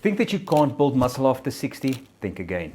Think that you can't build muscle after 60? Think again.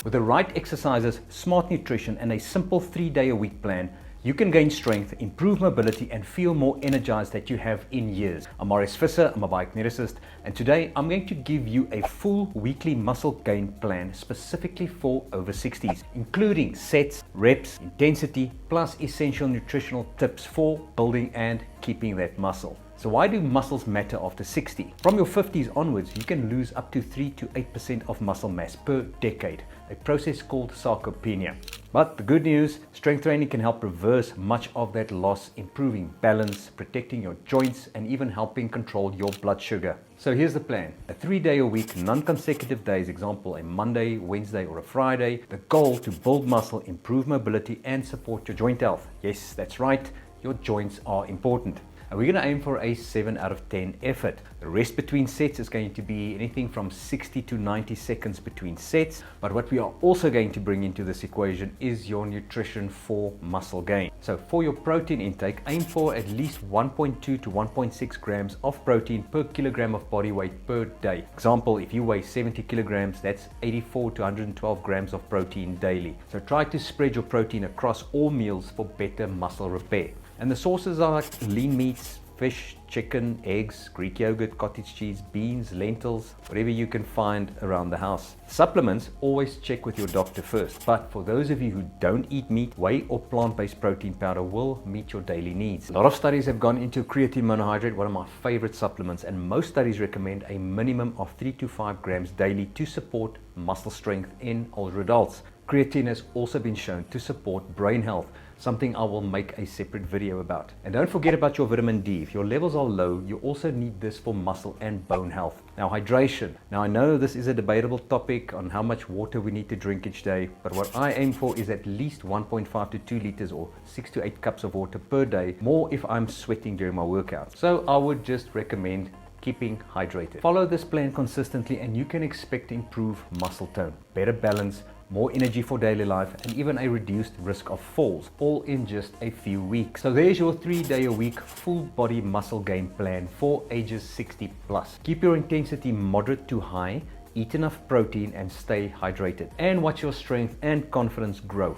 With the right exercises, smart nutrition, and a simple 3-day-a-week plan, you can gain strength, improve mobility, and feel more energized than you have in years. I'm Marius Visser, I'm a biokineticist, and today I'm going to give you a full weekly muscle gain plan specifically for over 60s, including sets, reps, intensity, plus essential nutritional tips for building and keeping that muscle. So why do muscles matter after 60? From your 50s onwards, you can lose up to 3 to 8% of muscle mass per decade, a process called sarcopenia. But the good news, strength training can help reverse much of that loss, improving balance, protecting your joints, and even helping control your blood sugar. So here's the plan. A 3-day-a-week, non-consecutive days, example a Monday, Wednesday, or a Friday. The goal to build muscle, improve mobility, and support your joint health. Yes, that's right, your joints are important. And we're going to aim for a 7 out of 10 effort. The rest between sets is going to be anything from 60 to 90 seconds between sets. But what we are also going to bring into this equation is your nutrition for muscle gain. So for your protein intake, aim for at least 1.2 to 1.6 grams of protein per kilogram of body weight per day. Example, if you weigh 70 kilograms, that's 84 to 112 grams of protein daily. So try to spread your protein across all meals for better muscle repair. And the sources are like lean meats, fish, chicken, eggs, Greek yogurt, cottage cheese, beans, lentils, whatever you can find around the house. Supplements, always check with your doctor first. But for those of you who don't eat meat, whey or plant-based protein powder will meet your daily needs. A lot of studies have gone into creatine monohydrate, one of my favorite supplements, and most studies recommend a minimum of 3 to 5 grams daily to support muscle strength in older adults. Creatine has also been shown to support brain health, something I will make a separate video about. And don't forget about your vitamin D. If your levels are low, you also need this for muscle and bone health. Now, hydration. Now, I know this is a debatable topic on how much water we need to drink each day, but what I aim for is at least 1.5 to 2 liters or 6 to 8 cups of water per day, more if I'm sweating during my workout. So I would just recommend keeping hydrated. Follow this plan consistently and you can expect to improve muscle tone, better balance, more energy for daily life, and even a reduced risk of falls, all in just a few weeks. So there's your 3-day-a-week full body muscle gain plan for ages 60 plus. Keep your intensity moderate to high, eat enough protein, and stay hydrated. And watch your strength and confidence grow.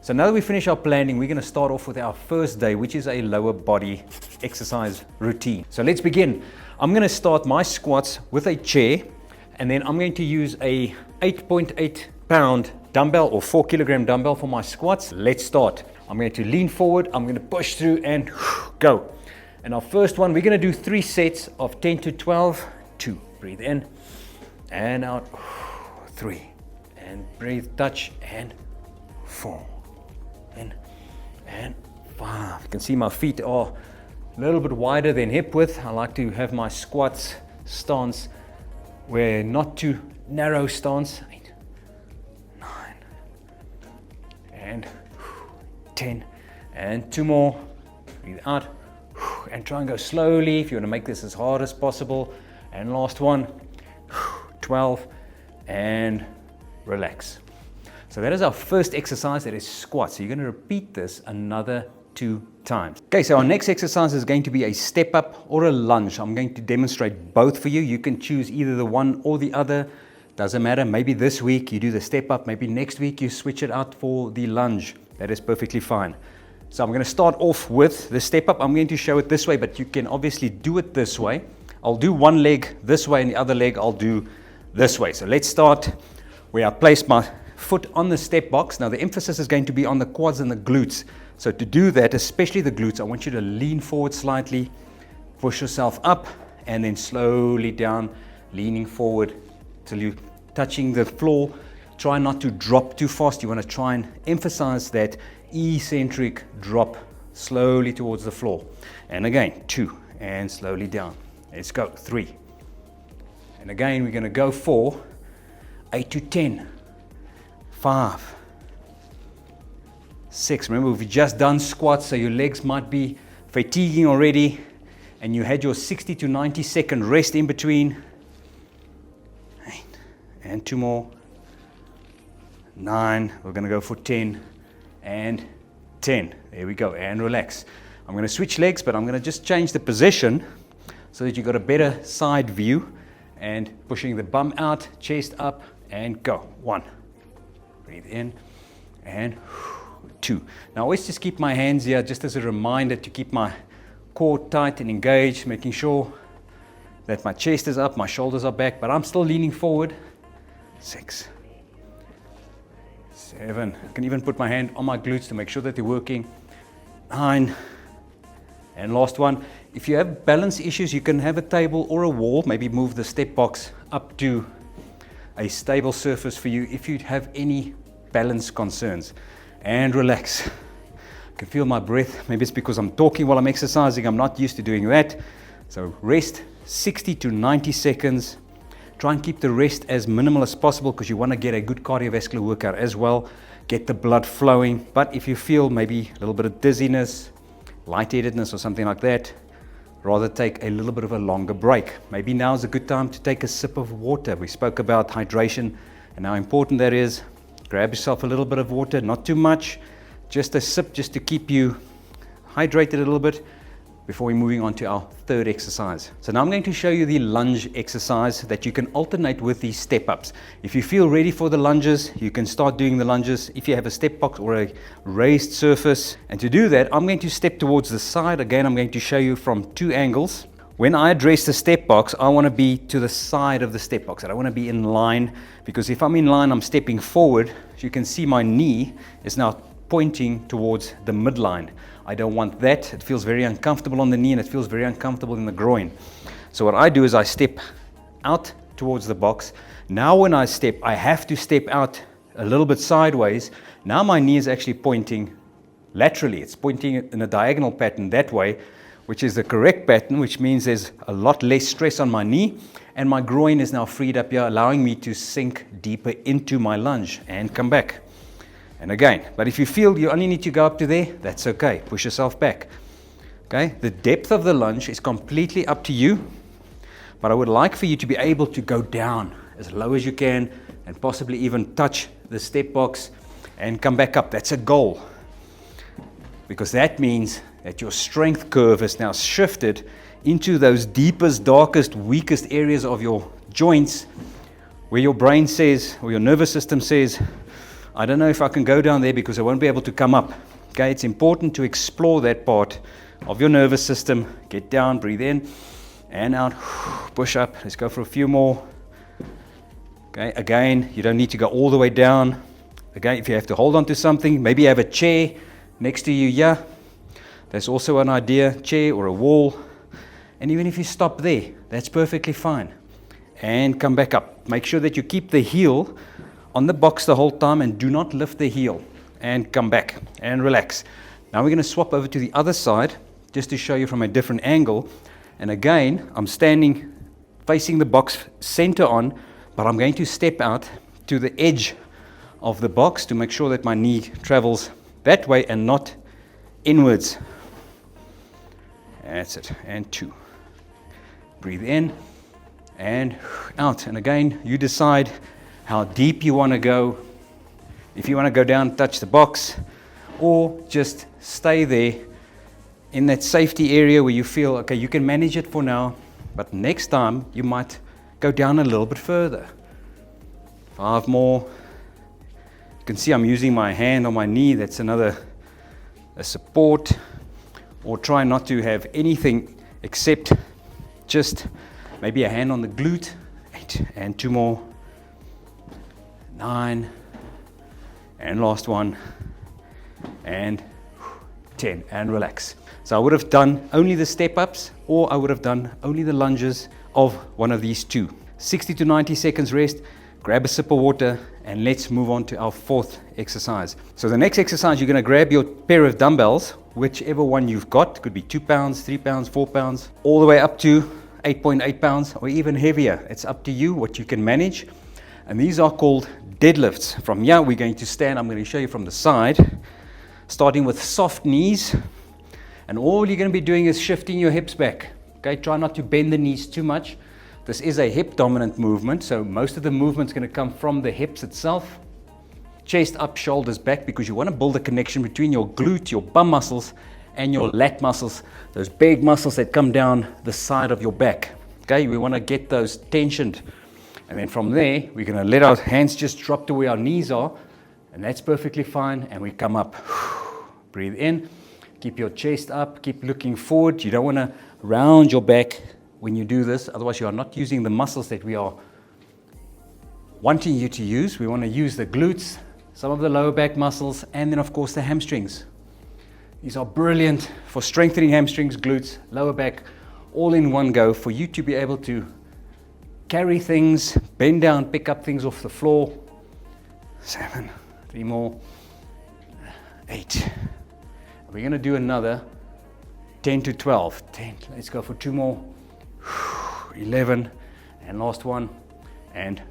So now that we finish our planning, we're going to start off with our first day, which is a lower body exercise routine. So let's begin. I'm going to start my squats with a chair, and then I'm going to use a 8.8 pound dumbbell or 4 kilogram dumbbell for my squats. Let's start. I'm going to lean forward, I'm going to push through and go. And our first one, we're going to do 3 sets of 10 to 12. 2, breathe in and out. 3, and breathe, touch, and 4, in and 5. You can see my feet are a little bit wider than hip width. I like to have my squats stance where not too narrow stance. 8, 9, and 10, and 2 more. Breathe out and try and go slowly if you want to make this as hard as possible. And last one, 12, and relax. So that is our first exercise, that is squats. So you're going to repeat this another 2 times. Okay, so our next exercise is going to be a step up or a lunge. I'm going to demonstrate both for you. You can choose either the one or the other. Doesn't matter. Maybe this week you do the step up. Maybe next week you switch it out for the lunge. That is perfectly fine. So I'm going to start off with the step up. I'm going to show it this way, but you can obviously do it this way. I'll do one leg this way and the other leg I'll do this way. So let's start where I place my foot on the step box. Now the emphasis is going to be on the quads and the glutes. So to do that, especially the glutes, I want you to lean forward slightly, push yourself up, and then slowly down, leaning forward till you're touching the floor. Try not to drop too fast. You want to try and emphasize that eccentric drop slowly towards the floor. And again, 2, and slowly down. Let's go, 3. And again, we're going to go for 8 to 10, 5, 6. Remember, we've just done squats, so your legs might be fatiguing already, and you had your 60 to 90 second rest in between. 8, and 2 more. 9, we're going to go for 10, and 10. There we go, and relax. I'm going to switch legs, but I'm going to just change the position so that you've got a better side view, and pushing the bum out, chest up, and go. 1, breathe in, and 2. Now always just keep my hands here just as a reminder to keep my core tight and engaged, making sure that my chest is up, my shoulders are back, but I'm still leaning forward. 6, 7, I can even put my hand on my glutes to make sure that they're working. 9, and last one. If you have balance issues, you can have a table or a wall, maybe move the step box up to a stable surface for you if you have any balance concerns. And relax. I can feel my breath. Maybe it's because I'm talking while I'm exercising. I'm not used to doing that. So rest 60 to 90 seconds. Try and keep the rest as minimal as possible because you want to get a good cardiovascular workout as well. Get the blood flowing. But if you feel maybe a little bit of dizziness, lightheadedness or something like that, rather take a little bit of a longer break. Maybe now is a good time to take a sip of water. We spoke about hydration and how important that is. Grab yourself a little bit of water, not too much, just a sip just to keep you hydrated a little bit before we're moving on to our third exercise. So now I'm going to show you the lunge exercise that you can alternate with these step-ups. If you feel ready for the lunges, you can start doing the lunges if you have a step box or a raised surface. And to do that, I'm going to step towards the side. Again, I'm going to show you from 2 angles. When I address the step box, I want to be to the side of the step box. I don't want to be in line, because if I'm in line, I'm stepping forward. As you can see, my knee is now pointing towards the midline. I don't want that. It feels very uncomfortable on the knee and it feels very uncomfortable in the groin. So what I do is I step out towards the box. Now when I step, I have to step out a little bit sideways. Now my knee is actually pointing laterally. It's pointing in a diagonal pattern that way, which is the correct pattern, which means there's a lot less stress on my knee, and my groin is now freed up here, allowing me to sink deeper into my lunge and come back. And again, but if you feel you only need to go up to there, that's okay. Push yourself back. Okay, the depth of the lunge is completely up to you, but I would like for you to be able to go down as low as you can and possibly even touch the step box and come back up. That's a goal, because that means that your strength curve has now shifted into those deepest, darkest, weakest areas of your joints, where your brain says, or your nervous system says, I don't know if I can go down there because I won't be able to come up. Okay, it's important to explore that part of your nervous system. Get down, breathe in and out, push up. Let's go for a few more. Okay, again, you don't need to go all the way down. Again, if you have to hold on to something, maybe you have a chair next to you, yeah. That's also an idea, chair or a wall. And even if you stop there, that's perfectly fine. And come back up. Make sure that you keep the heel on the box the whole time and do not lift the heel. And come back and relax. Now we're going to swap over to the other side just to show you from a different angle. And again, I'm standing facing the box center on, but I'm going to step out to the edge of the box to make sure that my knee travels that way and not inwards. That's it. And 2. Breathe in and out. And again, you decide how deep you want to go. If you want to go down, touch the box, or just stay there in that safety area where you feel, okay, you can manage it for now, but next time you might go down a little bit further. 5 more. You can see I'm using my hand on my knee. That's a support. Or try not to have anything except just maybe a hand on the glute. 8 and 2 more. 9 and last one and 10 and relax. So I would have done only the step ups, or I would have done only the lunges of one of these 2. 60 to 90 seconds rest, grab a sip of water, and let's move on to our 4th exercise. So the next exercise, you're going to grab your pair of dumbbells, whichever one you've got. It could be 2 pounds, 3 pounds, 4 pounds, all the way up to 8.8 pounds or even heavier. It's up to you what you can manage. And these are called deadlifts. From here, we're going to stand. I'm going to show you from the side, starting with soft knees. And all you're going to be doing is shifting your hips back. Okay, try not to bend the knees too much. This is a hip dominant movement, so most of the movement's going to come from the hips itself. chest up, shoulders back, because you want to build a connection between your glute, your bum muscles, and your lat muscles, those big muscles that come down the side of your back. Okay, we want to get those tensioned. And then from there, we're going to let our hands just drop to where our knees are, and that's perfectly fine. And we come up. Breathe in, keep your chest up, keep looking forward. You don't want to round your back when you do this, otherwise you are not using the muscles that we are wanting you to use. We want to use the glutes, some of the lower back muscles, and then of course the hamstrings. These are brilliant for strengthening hamstrings, glutes, lower back, all in one go, for you to be able to carry things, bend down, pick up things off the floor. 7, 3 more, 8. We're going to do another 10 to 12. 10, let's go for 2 more. 11, and last one, and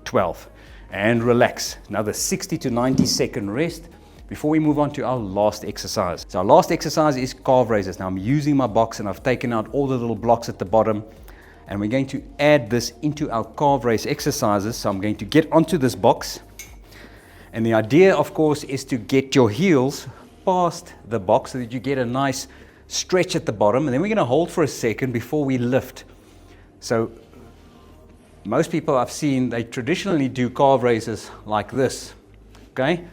12. And relax. Another 60 to 90 second rest before we move on to our last exercise. So our last exercise is calf raises. Now I'm using my box and I've taken out all the little blocks at the bottom, and we're going to add this into our calf raise exercises. So I'm going to get onto this box, and the idea of course is to get your heels past the box so that you get a nice stretch at the bottom, and then we're going to hold for a second before we lift. So most people I've seen, they traditionally do calf raises like this. Okay?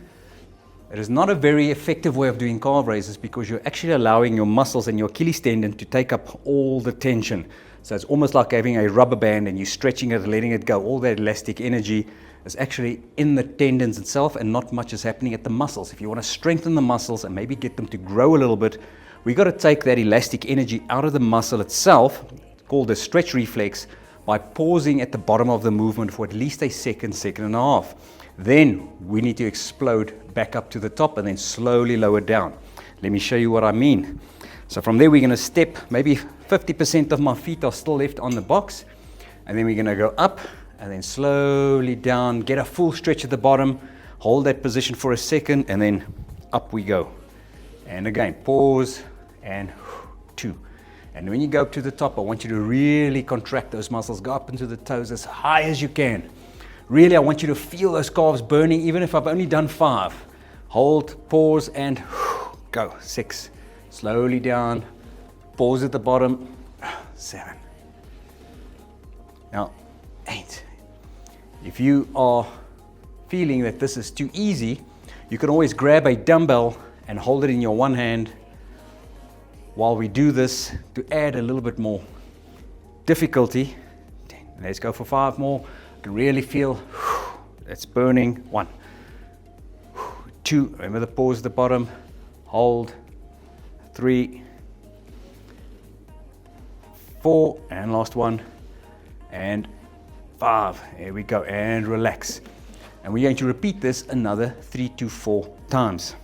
It is not a very effective way of doing calf raises, because you're actually allowing your muscles and your Achilles tendon to take up all the tension. So it's almost like having a rubber band and you're stretching it, letting it go. All that elastic energy is actually in the tendons itself, and not much is happening at the muscles. If you want to strengthen the muscles and maybe get them to grow a little bit, we got to take that elastic energy out of the muscle itself, called the stretch reflex, by pausing at the bottom of the movement for at least a second, second and a half. Then we need to explode back up to the top and then slowly lower down. Let me show you what I mean. So from there we're going to step, maybe 50% of my feet are still left on the box, and then we're going to go up and then slowly down, get a full stretch at the bottom, hold that position for a second, and then up we go. And again, pause, and 2. And when you go up to the top, I want you to really contract those muscles, go up into the toes as high as you can. Really, I want you to feel those calves burning, even if I've only done 5. Hold, pause, and go. 6. Slowly down, pause at the bottom. 7. Now, 8. If you are feeling that this is too easy, you can always grab a dumbbell and hold it in your one hand while we do this to add a little bit more difficulty. 10. Let's go for 5 more. You can really feel it's burning. 1, 2. Remember the pause at the bottom. Hold. 3, 4, and last one, and 5. There we go, and relax. And we're going to repeat this another 3 to 4 times.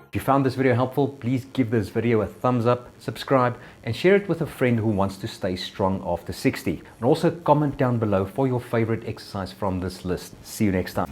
If you found this video helpful, please give this video a thumbs up, subscribe, and share it with a friend who wants to stay strong after 60. And also comment down below for your favorite exercise from this list. See you next time.